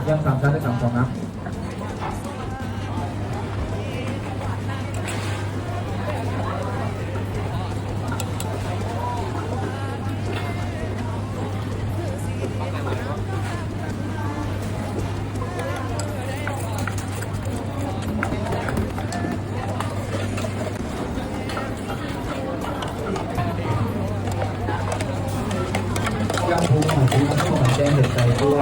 ย่ำสามชั้นได้3 ฟองนะย่ำพุงหมูพุงข้าวมันแจ้งเด็ดใจตัว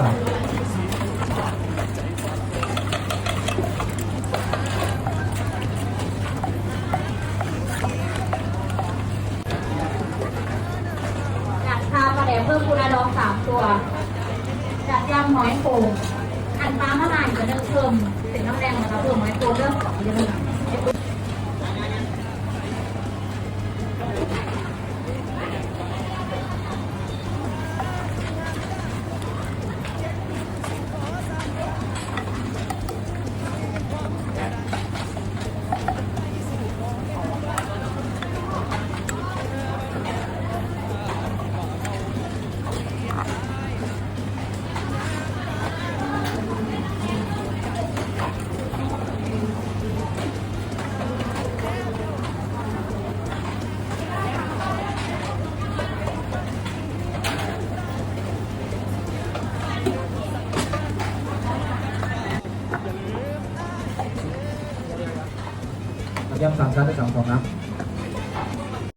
จัดชาปลาแดกเพิ่มปูนาดอง3 ตัวจัดยำหอยโข่งอันปลามะนาวจะเนื้อเพิ่มเป็นน้ำแดงนะคะเพิ่มหอยโข่งเรื่องของเยอะ ย่ำ3 ชั้นได้3 ฟองนะ